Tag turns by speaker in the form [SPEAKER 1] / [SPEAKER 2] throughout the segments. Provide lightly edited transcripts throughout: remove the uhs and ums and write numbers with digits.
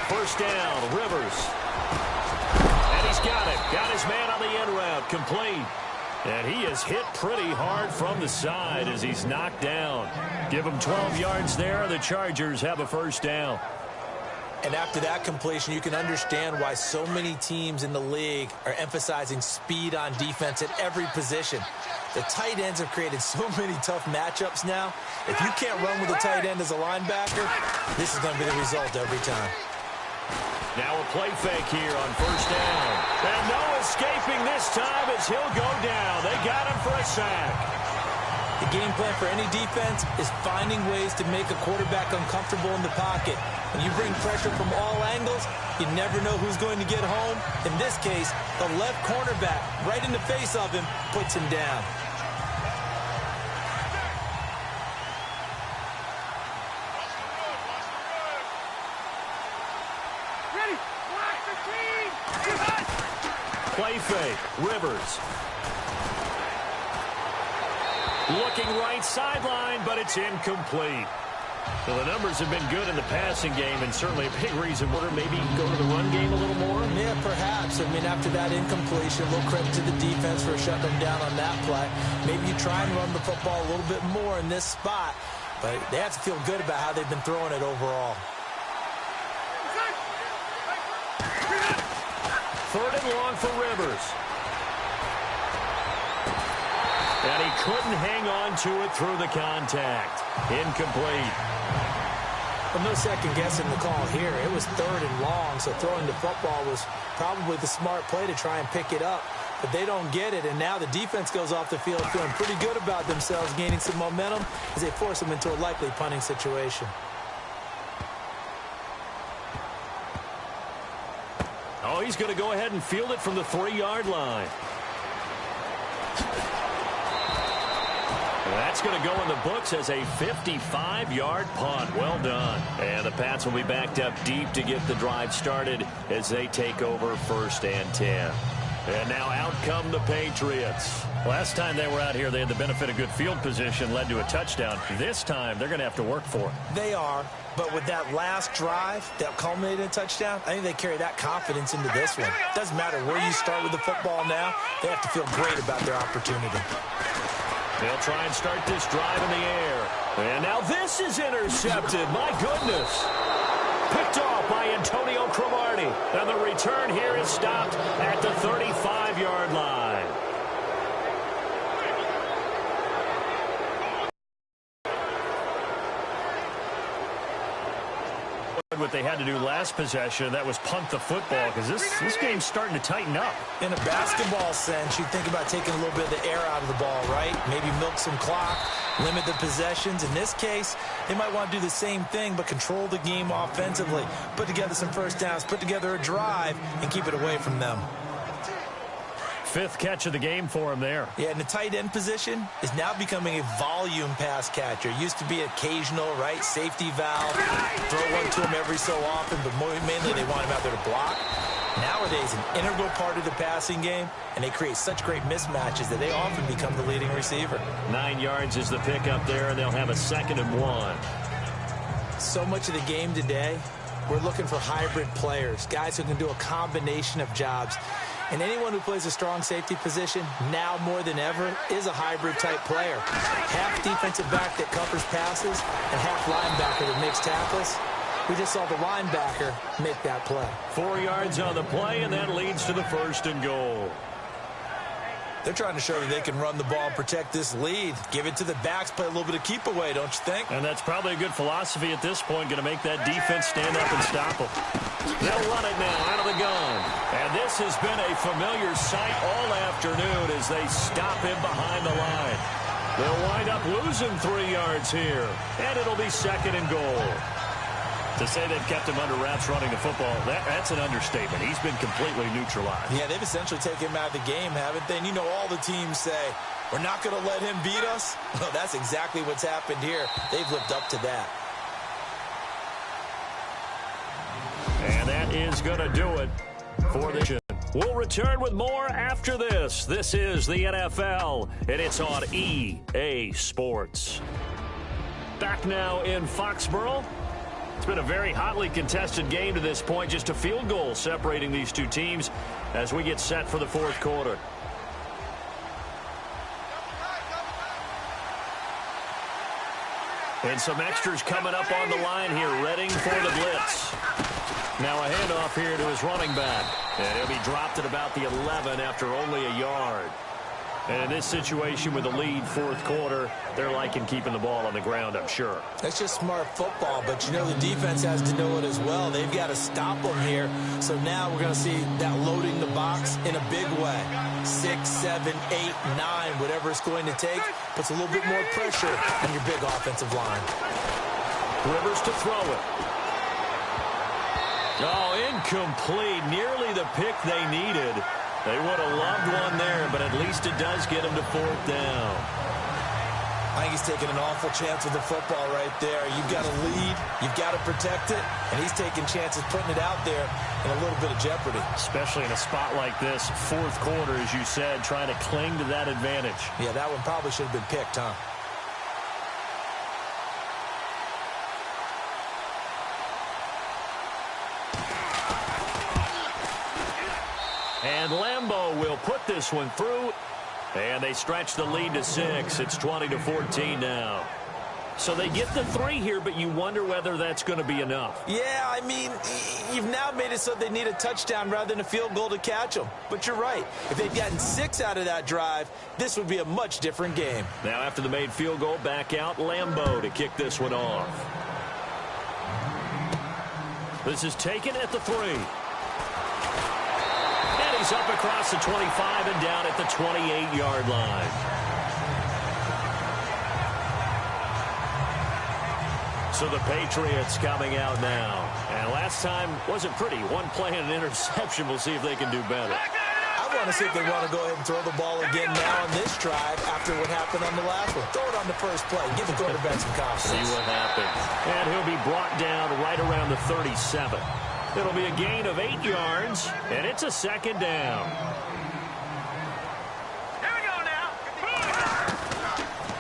[SPEAKER 1] First down, Rivers. And he's got it. Got his man on the end route, complete. And he is hit pretty hard from the side as he's knocked down. Give him 12 yards there. The Chargers have a first down.
[SPEAKER 2] And after that completion, you can understand why so many teams in the league are emphasizing speed on defense at every position. The tight ends have created so many tough matchups now. If you can't run with a tight end as a linebacker, this is going to be the result every time.
[SPEAKER 1] Now a play fake here on first down. And no escaping this time as he'll go down. They got him for a sack.
[SPEAKER 2] The game plan for any defense is finding ways to make a quarterback uncomfortable in the pocket. When you bring pressure from all angles, you never know who's going to get home. In this case, the left cornerback, right in the face of him, puts him down.
[SPEAKER 1] Play fake, Rivers. Looking right sideline, but it's incomplete. Well, the numbers have been good in the passing game, and certainly a big reason why maybe go to the run game a little more.
[SPEAKER 2] Yeah, perhaps. I mean, after that incompletion, a little credit to the defense for shutting them down on that play. Maybe you try and run the football a little bit more in this spot, but they have to feel good about how they've been throwing it overall.
[SPEAKER 1] Third and long for Rivers. And he couldn't hang on to it through the contact. Incomplete.
[SPEAKER 2] Well, no second guessing the call here. It was third and long, so throwing the football was probably the smart play to try and pick it up. But they don't get it, and now the defense goes off the field feeling pretty good about themselves, gaining some momentum as they force them into a likely punting situation.
[SPEAKER 1] Oh, he's going to go ahead and field it from the 3-yard line. That's going to go in the books as a 55-yard punt. Well done. And the Pats will be backed up deep to get the drive started as they take over first and 10. And now out come the Patriots. Last time they were out here, they had the benefit of good field position, led to a touchdown. This time, they're going to have to work for it.
[SPEAKER 2] They are, but with that last drive that culminated in a touchdown, I think they carry that confidence into this one. Doesn't matter where you start with the football now, they have to feel great about their opportunity.
[SPEAKER 1] They'll try and start this drive in the air. And now this is intercepted. My goodness. Picked off by Antonio Cromartie. And the return here is stopped at the 35-yard line. What they had to do last possession, that was punt the football, because this game's starting to tighten up.
[SPEAKER 2] In a basketball sense, you think about taking a little bit of the air out of the ball, right? Maybe milk some clock, limit the possessions. In this case, they might want to do the same thing, but control the game offensively. Put together some first downs, put together a drive, and keep it away from them.
[SPEAKER 1] Fifth catch of the game for him there.
[SPEAKER 2] Yeah, and the tight end position is now becoming a volume pass catcher. Used to be occasional, right? Safety valve. Throw one to him every so often, but mainly they want him out there to block. Nowadays, an integral part of the passing game, and they create such great mismatches that they often become the leading receiver.
[SPEAKER 1] 9 yards is the pickup there, and they'll have a 2nd and 1.
[SPEAKER 2] So much of the game today, we're looking for hybrid players, guys who can do a combination of jobs. And anyone who plays a strong safety position, now more than ever, is a hybrid-type player. Half defensive back that covers passes and half linebacker that makes tackles. We just saw the linebacker make that play.
[SPEAKER 1] 4 yards on the play, and that leads to the 1st and goal.
[SPEAKER 2] They're trying to show that they can run the ball and protect this lead. Give it to the backs, play a little bit of keep away, don't you think?
[SPEAKER 1] And that's probably a good philosophy at this point, going to make that defense stand up and stop them. They'll run it now out of the gun. And this has been a familiar sight all afternoon as they stop him behind the line. They'll wind up losing 3 yards here, and it'll be 2nd and goal. To say they've kept him under wraps running the football, that's an understatement. He's been completely neutralized.
[SPEAKER 2] Yeah, they've essentially taken him out of the game, haven't they? And you know all the teams say, we're not going to let him beat us. Well, that's exactly what's happened here. They've lived up to that.
[SPEAKER 1] And that is going to do it for the show. We'll return with more after this. This is the NFL, and it's on EA Sports. Back now in Foxborough. It's been a very hotly contested game to this point. Just a field goal separating these two teams as we get set for the fourth quarter. And some extras coming up on the line here, readying for the blitz. Now a handoff here to his running back. And he'll be dropped at about the 11 after only a yard. And in this situation with the lead fourth quarter, they're liking keeping the ball on the ground, I'm sure.
[SPEAKER 2] That's just smart football, but you know the defense has to know it as well. They've got to stop them here. So now we're going to see that loading the box in a big way. 6, 7, 8, 9, whatever it's going to take, puts a little bit more pressure on your big offensive line.
[SPEAKER 1] Rivers to throw it. Oh, incomplete. Nearly the pick they needed. They would have loved one there, but at least it does get him to fourth down.
[SPEAKER 2] I think he's taking an awful chance with the football right there. You've got to lead, you've got to protect it, and he's taking chances putting it out there in a little bit of jeopardy.
[SPEAKER 1] Especially in a spot like this, fourth quarter, as you said, trying to cling to that advantage.
[SPEAKER 2] Yeah, that one probably should have been picked, huh?
[SPEAKER 1] And Lambeau will put this one through. And they stretch the lead to 6. It's 20-14 now. So they get the 3 here, but you wonder whether that's going to be enough.
[SPEAKER 2] Yeah, I mean, you've now made it so they need a touchdown rather than a field goal to catch them. But you're right. If they'd gotten 6 out of that drive, this would be a much different game.
[SPEAKER 1] Now after the made field goal, back out Lambeau to kick this one off. This is taken at the 3. He's up across the 25 and down at the 28-yard line. So the Patriots coming out now. And last time wasn't pretty. One play and an interception. We'll see if they can do better.
[SPEAKER 2] I want to see if they want to go ahead and throw the ball again now on this drive after what happened on the last one. Throw it on the first play. Give the quarterback some confidence.
[SPEAKER 1] See what happens. And he'll be brought down right around the 37. It'll be a gain of 8 yards, and it's a second down.
[SPEAKER 3] Here we go now.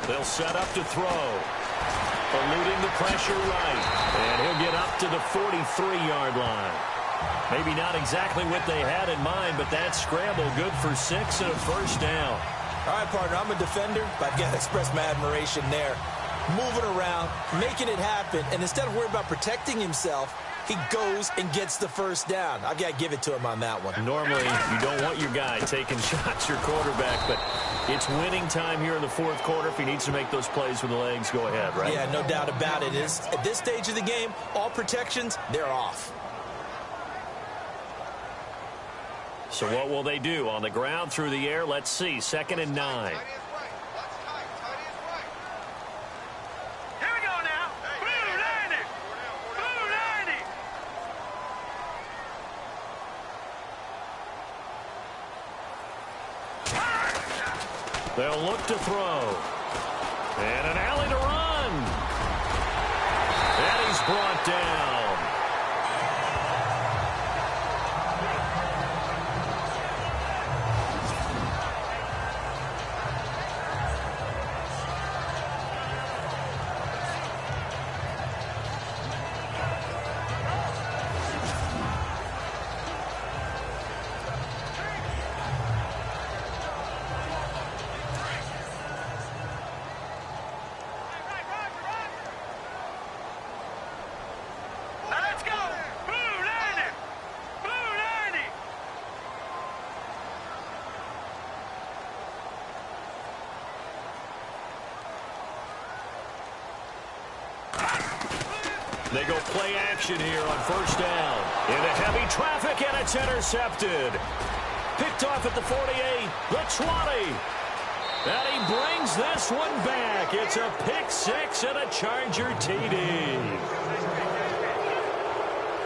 [SPEAKER 1] They'll set up to throw. Eluding the pressure right. And he'll get up to the 43-yard line. Maybe not exactly what they had in mind, but that scramble good for 6 and a first down.
[SPEAKER 2] All right, partner, I'm a defender, but I've got to express my admiration there. Moving around, making it happen, and instead of worrying about protecting himself, he goes and gets the first down. I've got to give it to him on that one.
[SPEAKER 1] Normally, you don't want your guy taking shots, your quarterback, but it's winning time here in the fourth quarter. If he needs to make those plays with the legs, go ahead, right?
[SPEAKER 2] Yeah, no doubt about it. At this stage of the game, all protections, they're off.
[SPEAKER 1] So what will they do? On the ground, through the air, let's see. 2nd and 9. They'll look to throw. And an alley to run. And he's brought down. They go play action here on first down. Into heavy traffic, and it's intercepted. Picked off at the 48, the 20. And he brings this one back. It's a pick 6 and a Charger TD.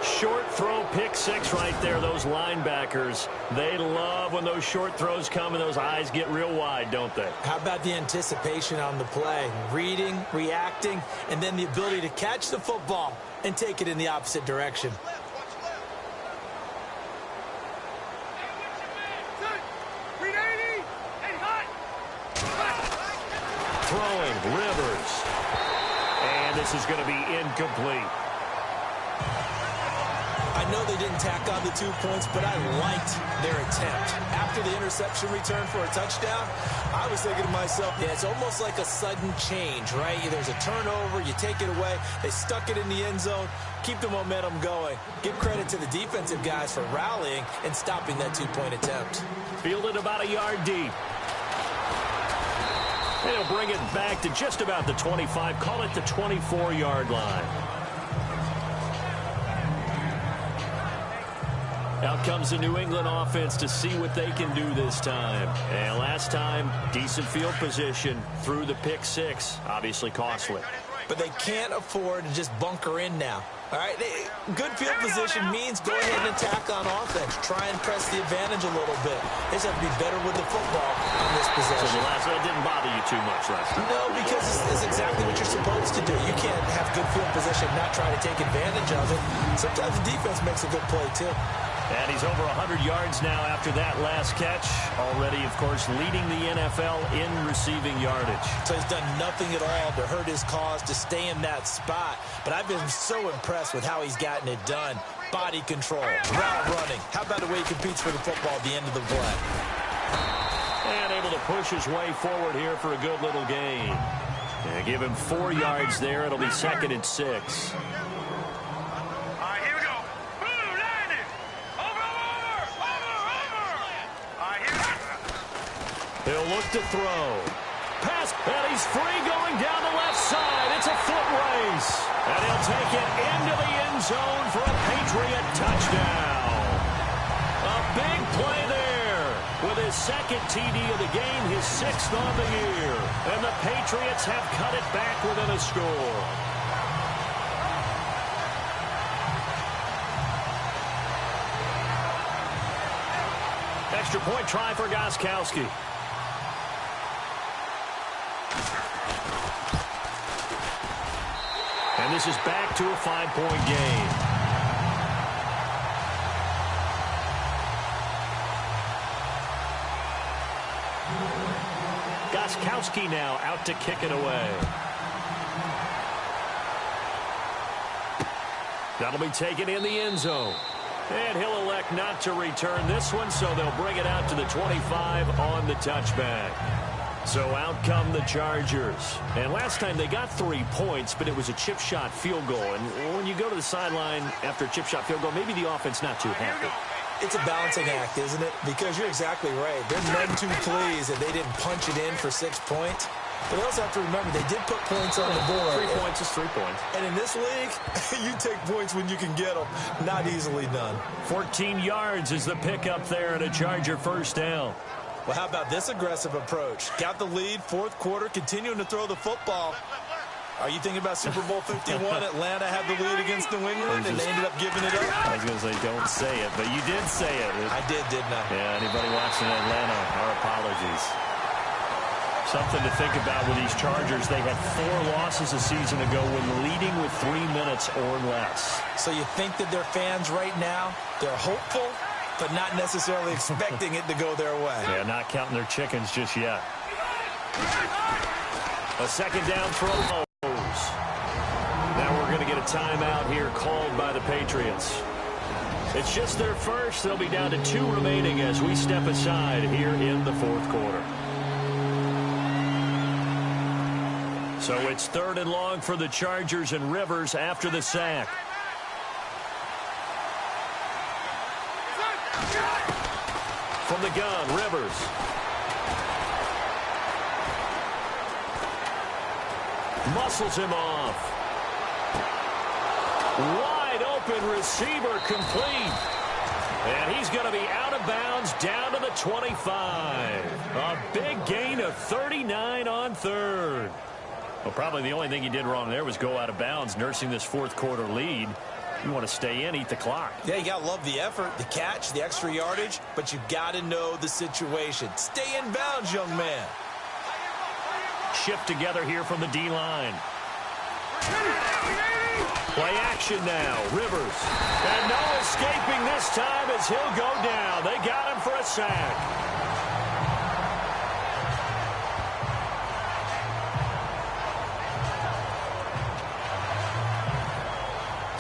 [SPEAKER 1] Short throw, pick 6 right there. Those linebackers, they love when those short throws come and those eyes get real wide, don't they?
[SPEAKER 2] How about the anticipation on the play? Reading, reacting, and then the ability to catch the football and take it in the opposite direction.
[SPEAKER 1] Throwing, Rivers. And this is going to be incomplete.
[SPEAKER 2] I know they didn't tack on the 2 points, but I liked their attempt. After the interception return for a touchdown, I was thinking to myself, yeah, it's almost like a sudden change, right? There's a turnover, you take it away, they stuck it in the end zone, keep the momentum going. Give credit to the defensive guys for rallying and stopping that 2-point attempt.
[SPEAKER 1] Fielded about a yard deep. And he'll bring it back to just about the 25, call it the 24-yard line. Out comes the New England offense to see what they can do this time. And last time, decent field position through the pick six. Obviously costly.
[SPEAKER 2] But they can't afford to just bunker in now. All right, good field position means go ahead and attack on offense. Try and press the advantage a little bit. They just have to be better with the football on this possession.
[SPEAKER 1] So the last one didn't bother you too much last time?
[SPEAKER 2] No, because it's exactly what you're supposed to do. You can't have good field position and not try to take advantage of it. Sometimes the defense makes a good play, too.
[SPEAKER 1] And he's over 100 yards now after that last catch. Already, of course, leading the NFL in receiving yardage.
[SPEAKER 2] So he's done nothing at all to hurt his cause, to stay in that spot. But I've been so impressed with how he's gotten it done. Body control, route running. How about the way he competes for the football at the end of the play?
[SPEAKER 1] And able to push his way forward here for a good little gain. And give him 4 yards there. It'll be 2nd and 6. He'll look to throw. Pass, and he's free going down the left side. It's a foot race. And he'll take it into the end zone for a Patriot touchdown. A big play there. With his 2nd TD of the game, his 6th on the year. And the Patriots have cut it back within a score. Extra point try for Gostkowski. And this is back to a 5-point game. Gostkowski now out to kick it away. That'll be taken in the end zone. And he'll elect not to return this one, so they'll bring it out to the 25 on the touchback. So out come the Chargers. And last time they got 3 points, but it was a chip shot field goal. And when you go to the sideline after a chip shot field goal, maybe the offense not too happy.
[SPEAKER 2] It's a balancing act, isn't it? Because you're exactly right. They're none too pleased that they didn't punch it in for 6 points. But they also have to remember they did put points on the board.
[SPEAKER 1] 3 points is 3 points.
[SPEAKER 2] And in this league, you take points when you can get them. Not easily done.
[SPEAKER 1] 14 yards is the pickup there and a Charger first down.
[SPEAKER 2] Well, how about this aggressive approach? Got the lead, 4th quarter, continuing to throw the football. Are you thinking about Super Bowl 51? Atlanta had the lead against New England, and they ended up giving it up?
[SPEAKER 1] I was going to say, don't say it, but you did say it.
[SPEAKER 2] I did, didn't I?
[SPEAKER 1] Yeah, anybody watching Atlanta, our apologies. Something to think about with these Chargers. They had 4 losses a season ago when leading with 3 minutes or less.
[SPEAKER 2] So you think that their fans right now, they're hopeful, but not necessarily expecting it to go their way.
[SPEAKER 1] Yeah, not counting their chickens just yet. A 2nd down throw goes. Now we're going to get a timeout here called by the Patriots. It's just their first. They'll be down to 2 remaining as we step aside here in the 4th quarter. So it's 3rd and long for the Chargers and Rivers after the sack. From the gun, Rivers. Muscles him off. Wide open receiver complete. And he's going to be out of bounds down to the 25. A big gain of 39 on 3rd. Well, probably the only thing he did wrong there was go out of bounds, nursing this 4th quarter lead. You want to stay in, eat the clock.
[SPEAKER 2] Yeah, you got to love the effort, the catch, the extra yardage, but you got to know the situation. Stay in bounds, young man.
[SPEAKER 1] Shift together here from the D-line. Play action now, Rivers. And no escaping this time as he'll go down. They got him for a sack.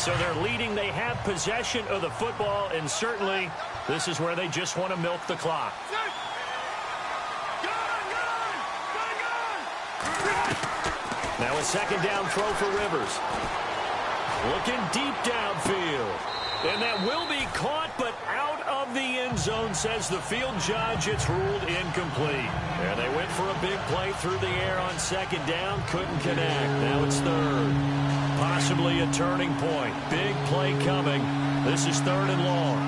[SPEAKER 1] So they're leading. They have possession of the football, and certainly this is where they just want to milk the clock. Now a second down throw for Rivers. Looking deep downfield. And that will be caught, but out of the end zone, says the field judge. It's ruled incomplete. And they went for a big play through the air on second down. Couldn't connect. Now it's third. Possibly a turning point. Big play coming. This is third and long.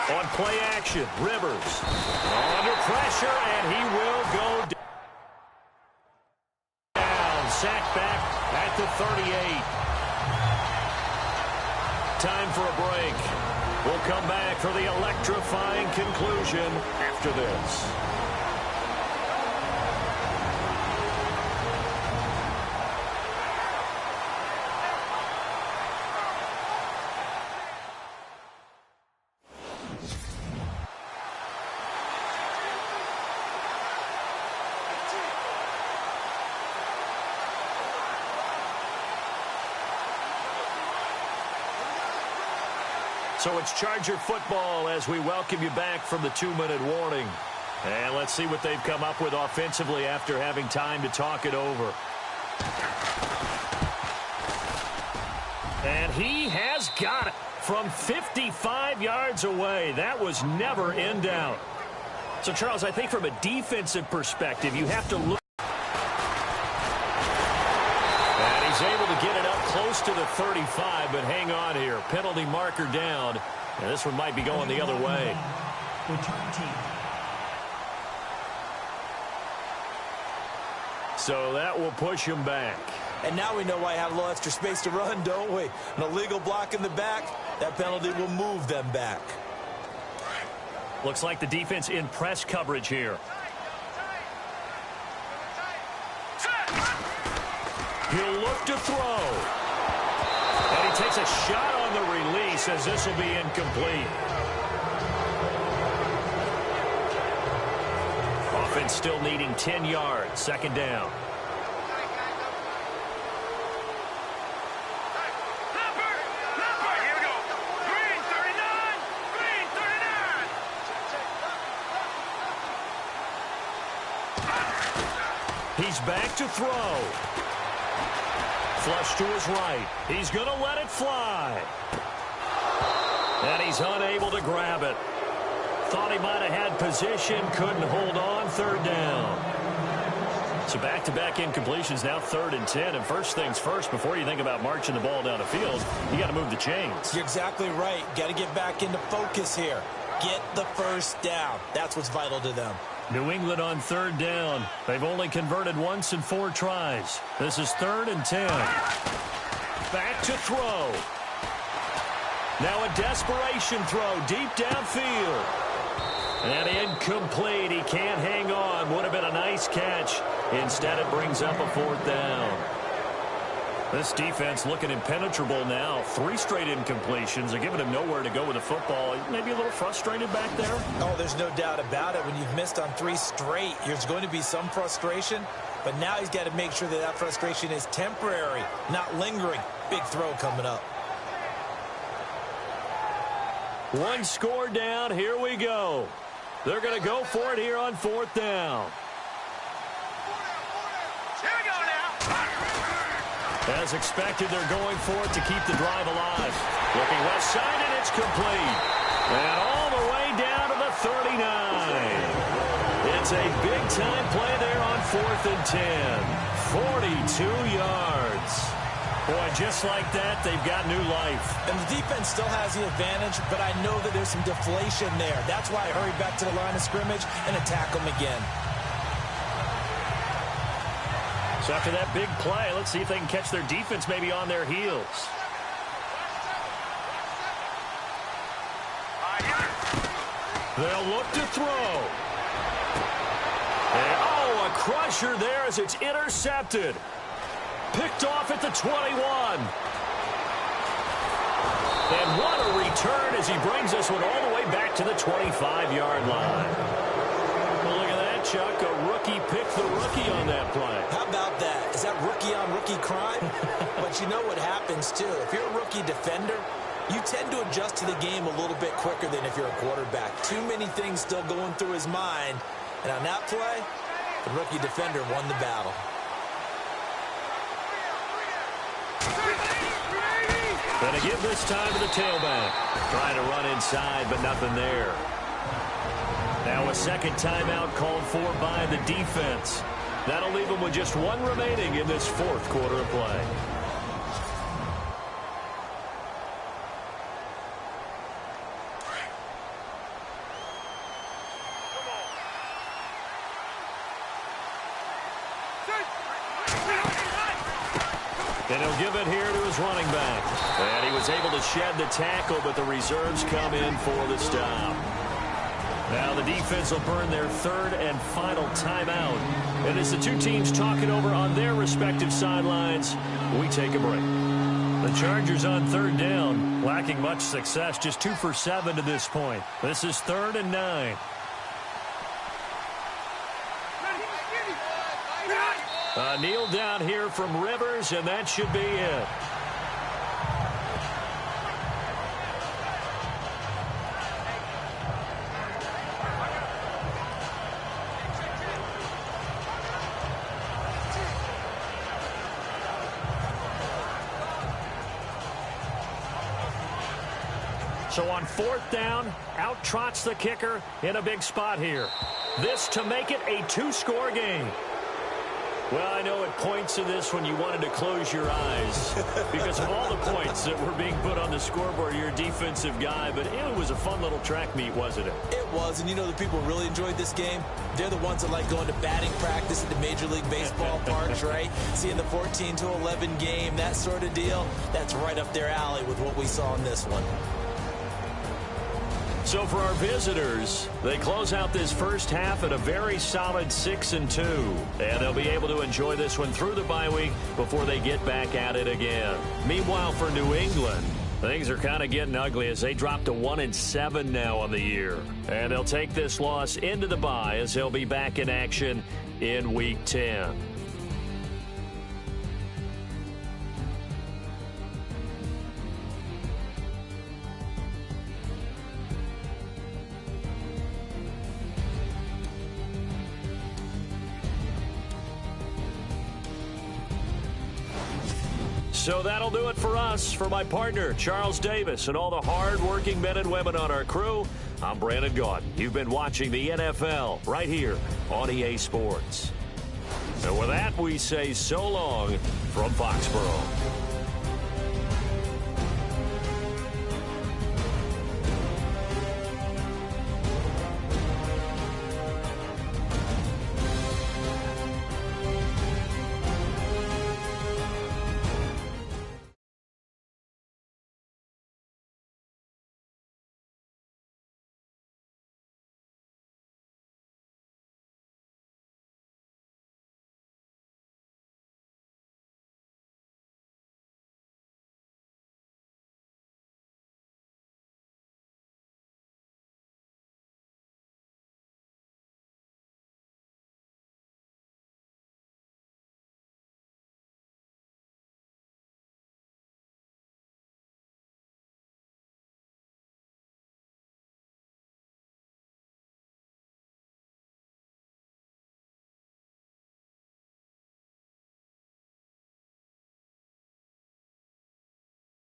[SPEAKER 1] On play action, Rivers under pressure, and he will go down. Sacked back at the 38. Time for a break. We'll come back for the electrifying conclusion after this. So it's Charger football as we welcome you back from the 2-minute warning. And let's see what they've come up with offensively after having time to talk it over. And he has got it from 55 yards away. That was never in doubt. So, Charles, I think from a defensive perspective, you have to look. And he's able to get it up close to the 35, but hang on here. Penalty marker down. And this one might be going the other way.
[SPEAKER 3] Return team.
[SPEAKER 1] So that will push him back.
[SPEAKER 2] And now we know why I have a little extra space to run, don't we? An illegal block in the back, that penalty will move them back.
[SPEAKER 1] Looks like the defense in press coverage here. He'll look to throw. And he takes a shot on the release as this will be incomplete. Offense still needing 10 yards. Second down. He's back to throw. Flush to his right. He's going to let it fly. And he's unable to grab it. Thought he might have had position. Couldn't hold on. Third down. So back-to-back incompletions. Now 3rd and 10. And first things first, before you think about marching the ball down the field, you got to move the chains.
[SPEAKER 2] You're exactly right. Got to get back into focus here. Get the first down. That's what's vital to them.
[SPEAKER 1] New England on 3rd down. They've only converted once in 4 tries. This is 3rd and 10. Back to throw. Now a desperation throw deep downfield. And incomplete. He can't hang on. Would have been a nice catch. Instead, it brings up a 4th down. This defense looking impenetrable now. 3 straight incompletions. They're giving him nowhere to go with the football. Maybe a little frustrated back there.
[SPEAKER 2] Oh, there's no doubt about it. When you've missed on 3 straight, there's going to be some frustration. But now he's got to make sure that that frustration is temporary, not lingering. Big throw coming up.
[SPEAKER 1] 1 score down. Here we go. They're going to go for it here on 4th down. As expected, they're going for it to keep the drive alive. Looking left side, and it's complete. And all the way down to the 39. It's a big-time play there on 4th and 10. 42 yards. Boy, just like that, they've got new life.
[SPEAKER 2] And the defense still has the advantage, but I know that there's some deflation there. That's why I hurried back to the line of scrimmage and attack them again.
[SPEAKER 1] So after that big play, let's see if they can catch their defense maybe on their heels. They'll look to throw. And, oh, a crusher there as it's intercepted. Picked off at the 21. And what a return as he brings this one all the way back to the 25-yard line. Well, look at that, Chuck. A rookie He picked the rookie on that play.
[SPEAKER 2] How about that? Is that rookie-on-rookie crime? But you know what happens, too. If you're a rookie defender, you tend to adjust to the game a little bit quicker than if you're a quarterback. Too many things still going through his mind. And on that play, the rookie defender won the battle.
[SPEAKER 1] Gonna give this time to the tailback. Trying to run inside, but nothing there. Now a second timeout called for by the defense. That'll leave them with just one remaining in this fourth quarter of play. And he'll give it here to his running back. And he was able to shed the tackle, but the reserves come in for the stop. Now the defense will burn their third and final timeout. And as the two teams talk it over on their respective sidelines, we take a break. The Chargers on third down, lacking much success, just 2 for 7 to this point. This is 3rd and 9. A kneel down here from Rivers, and that should be it. So on 4th down, out trots the kicker in a big spot here. This to make it a 2-score game. Well, I know it points to this when you wanted to close your eyes because of all the points that were being put on the scoreboard. You're a defensive guy, but it was a fun little track meet, wasn't it?
[SPEAKER 2] It was, and you know the people really enjoyed this game? They're the ones that like going to batting practice at the Major League Baseball parks, right? Seeing the 14-11 game, that sort of deal, that's right up their alley with what we saw in this one.
[SPEAKER 1] So for our visitors, they close out this first half at a very solid 6-2. And they'll be able to enjoy this one through the bye week before they get back at it again. Meanwhile, for New England, things are kind of getting ugly as they drop to 1-7 now on the year. And they'll take this loss into the bye as they'll be back in action in Week 10. So that'll do it for us. For my partner, Charles Davis, and all the hard-working men and women on our crew, I'm Brandon Gaudin. You've been watching the NFL right here on EA Sports. And with that, we say so long from Foxborough.